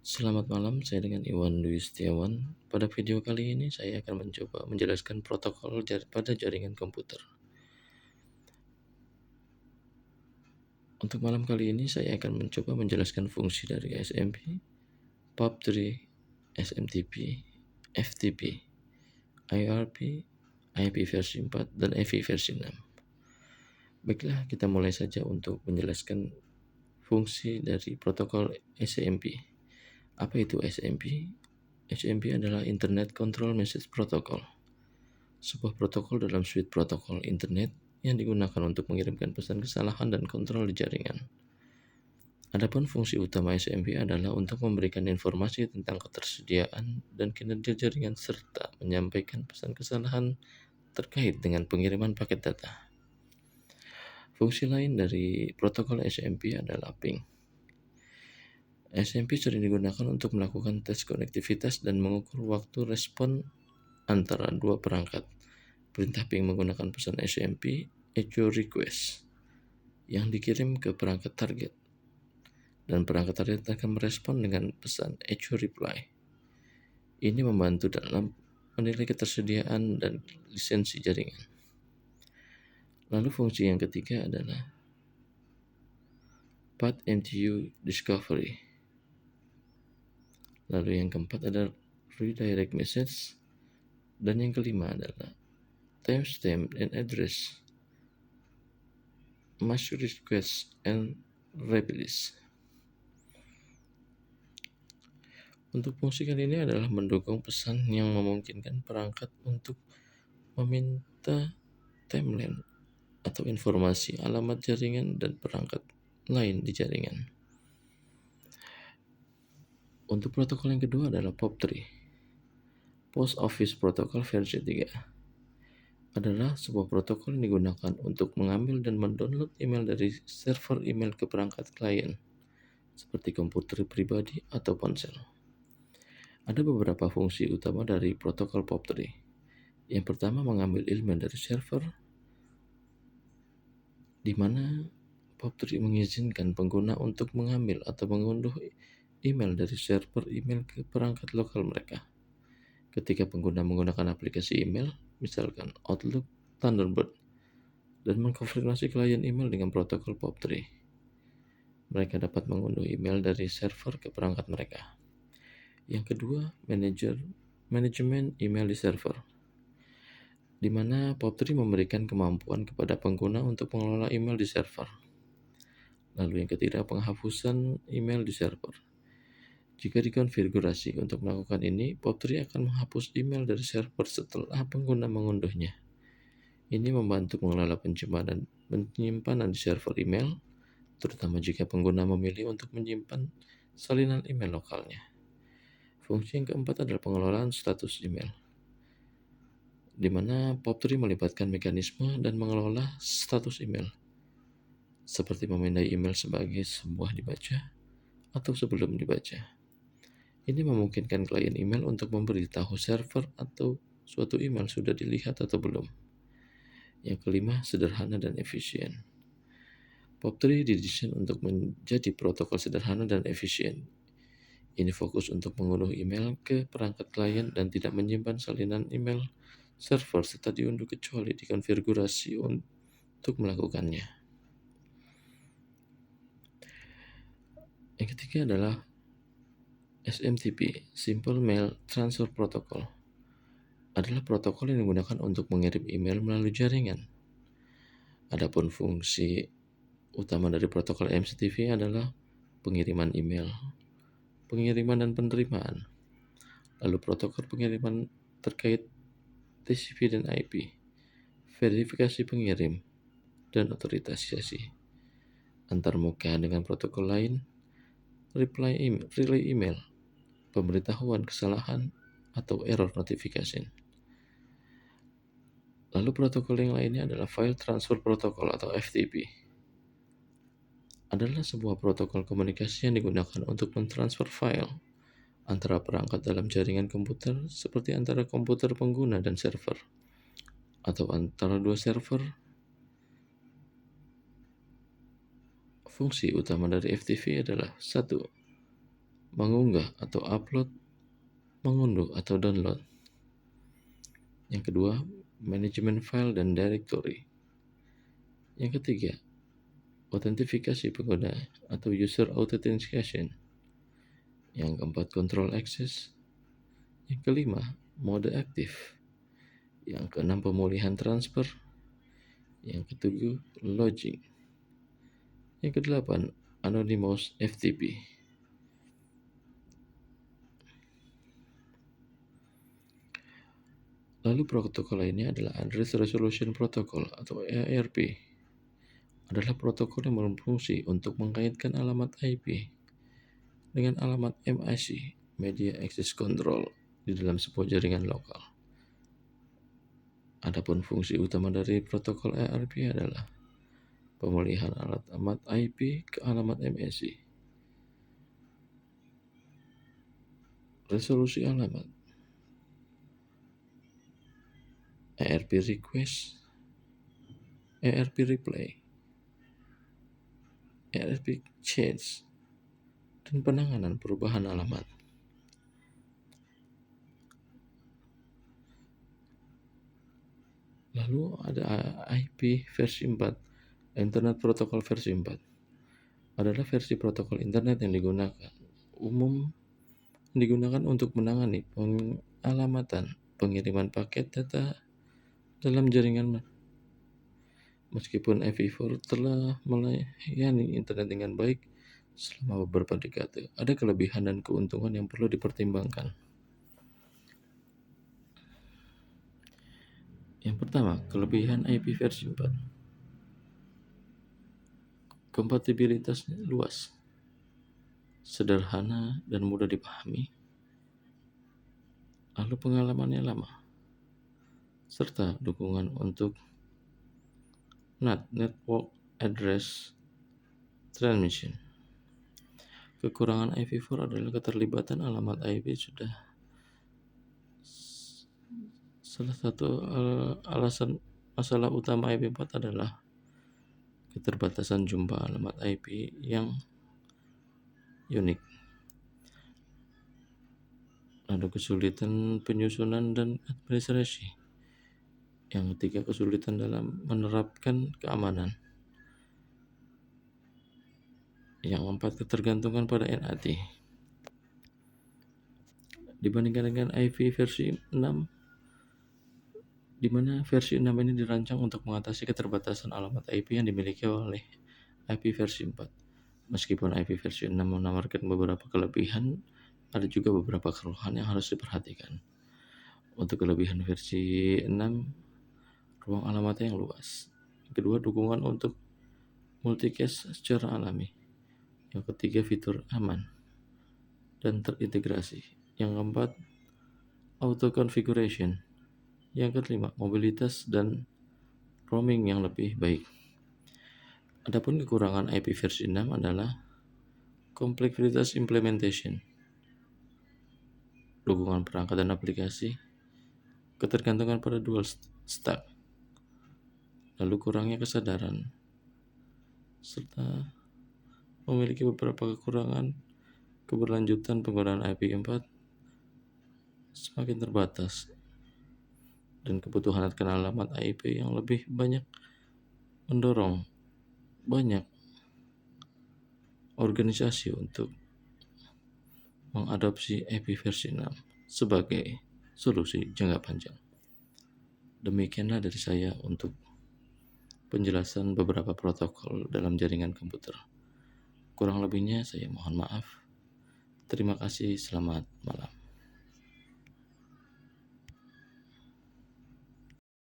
Selamat malam, saya dengan Iwan Dwi Setiawan. Pada video kali ini saya akan mencoba menjelaskan protokol pada jaringan komputer. Untuk malam kali ini saya akan mencoba menjelaskan fungsi dari SMP, POP3, SMTP, FTP, IRP, IP versi 4, dan AV versi 6. Baiklah, kita mulai saja untuk menjelaskan fungsi dari protokol SMP. Apa itu SMP? SMP adalah Internet Control Message Protocol, sebuah protokol dalam suite protokol internet yang digunakan untuk mengirimkan pesan kesalahan dan kontrol di jaringan. Adapun fungsi utama SMP adalah untuk memberikan informasi tentang ketersediaan dan kinerja jaringan serta menyampaikan pesan kesalahan terkait dengan pengiriman paket data. Fungsi lain dari protokol SMP adalah ping. SMP sering digunakan untuk melakukan tes konektivitas dan mengukur waktu respon antara dua perangkat. Perintah ping menggunakan pesan SMP echo request yang dikirim ke perangkat target, dan perangkat target akan merespon dengan pesan echo reply. Ini membantu dalam menilai ketersediaan dan lisensi jaringan. Lalu fungsi yang ketiga adalah path MTU discovery. Lalu yang keempat adalah redirect message, dan yang kelima adalah timestamp and address, merge request and release. Untuk fungsi kali ini adalah mendukung pesan yang memungkinkan perangkat untuk meminta timeline atau informasi alamat jaringan dan perangkat lain di jaringan. Untuk protokol yang kedua adalah POP3, Post Office Protocol versi 3. Adalah sebuah protokol yang digunakan untuk mengambil dan mendownload email dari server email ke perangkat klien, seperti komputer pribadi atau ponsel. Ada beberapa fungsi utama dari protokol POP3. Yang pertama, mengambil email dari server, di mana POP3 mengizinkan pengguna untuk mengambil atau mengunduh email dari server email ke perangkat lokal mereka. Ketika pengguna menggunakan aplikasi email, misalkan Outlook, Thunderbird, dan mengkonfirmasi klien email dengan protokol POP3, mereka dapat mengunduh email dari server ke perangkat mereka. Yang kedua, manajemen email di server, di mana POP3 memberikan kemampuan kepada pengguna untuk mengelola email di server. Lalu yang ketiga, penghapusan email di server. Jika dikonfigurasi untuk melakukan ini, POP3 akan menghapus email dari server setelah pengguna mengunduhnya. Ini membantu mengelola penyimpanan di server email, terutama jika pengguna memilih untuk menyimpan salinan email lokalnya. Fungsi yang keempat adalah pengelolaan status email, di mana POP3 melibatkan mekanisme dan mengelola status email, seperti memindai email sebagai sebuah dibaca atau sebelum dibaca. Ini memungkinkan klien email untuk memberitahu server atau suatu email sudah dilihat atau belum. Yang kelima, sederhana dan efisien. POP3 didesain untuk menjadi protokol sederhana dan efisien. Ini fokus untuk mengunduh email ke perangkat klien dan tidak menyimpan salinan email server serta diunduh kecuali dikonfigurasi untuk melakukannya. Yang ketiga adalah SMTP, Simple Mail Transfer Protocol, adalah protokol yang digunakan untuk mengirim email melalui jaringan. Adapun fungsi utama dari protokol MCTV adalah pengiriman email, pengiriman dan penerimaan, lalu protokol pengiriman terkait TCP dan IP, verifikasi pengirim, dan otorisasi antarmuka dengan protokol lain, relay email, pemberitahuan kesalahan atau error notification. Lalu protokol yang lainnya adalah File Transfer Protocol atau FTP. Adalah sebuah protokol komunikasi yang digunakan untuk mentransfer file antara perangkat dalam jaringan komputer, seperti antara komputer pengguna dan server, atau antara dua server. Fungsi utama dari FTP adalah 1. mengunggah atau upload, mengunduh atau download. Yang kedua, manajemen file dan directory. Yang ketiga, autentifikasi pengguna atau user authentication. Yang keempat, control access. Yang kelima, mode aktif. Yang keenam, pemulihan transfer. Yang ketujuh, logging. Yang kedelapan, anonymous FTP. Lalu protokol lainnya adalah Address Resolution Protocol atau ARP. Adalah protokol yang berfungsi untuk mengkaitkan alamat IP dengan alamat MAC, Media Access Control, di dalam sebuah jaringan lokal. Adapun fungsi utama dari protokol ARP adalah pemulihan alamat IP ke alamat MAC, resolusi alamat, ARP request, ARP replay, ARP change, dan penanganan perubahan alamat. Lalu ada IP versi 4, Internet Protocol versi 4. Adalah versi protokol internet yang digunakan untuk menangani pengalamatan pengiriman paket data dalam jaringan. Meskipun IPv4 telah melayani internet dengan baik selama beberapa dekade, ada kelebihan dan keuntungan yang perlu dipertimbangkan. Yang pertama, kelebihan IP versi 4. Kompatibilitasnya luas, sederhana dan mudah dipahami, lalu pengalamannya lama, serta dukungan untuk NAT, Network Address Transmission. Kekurangan IPv4 adalah keterlibatan alamat IP sudah salah satu alasan masalah utama IP4 adalah keterbatasan jumlah alamat IP yang unik. Lalu kesulitan penyusunan dan administrasi. Yang ketiga, kesulitan dalam menerapkan keamanan. Yang keempat, ketergantungan pada NAT. Dibandingkan dengan IP versi 6, di mana versi 6 ini dirancang untuk mengatasi keterbatasan alamat IP yang dimiliki oleh IP versi 4. Meskipun IP versi 6 menawarkan beberapa kelebihan, ada juga beberapa keluhan yang harus diperhatikan. Untuk kelebihan versi 6, ruang alamatnya yang luas. Yang kedua, dukungan untuk multicast secara alami. Yang ketiga, fitur aman dan terintegrasi. Yang keempat, auto configuration. Yang kelima, mobilitas dan roaming yang lebih baik. Adapun kekurangan IP versi 6 adalah kompleksitas implementation, dukungan perangkat dan aplikasi, ketergantungan pada dual stack, lalu kurangnya kesadaran, serta memiliki beberapa kekurangan keberlanjutan penggunaan IP4 semakin terbatas dan kebutuhan akan alamat IP yang lebih banyak mendorong banyak organisasi untuk mengadopsi IP versi 6 sebagai solusi jangka panjang. Demikianlah dari saya untuk penjelasan beberapa protokol dalam jaringan komputer. Kurang lebihnya saya mohon maaf. Terima kasih, selamat malam.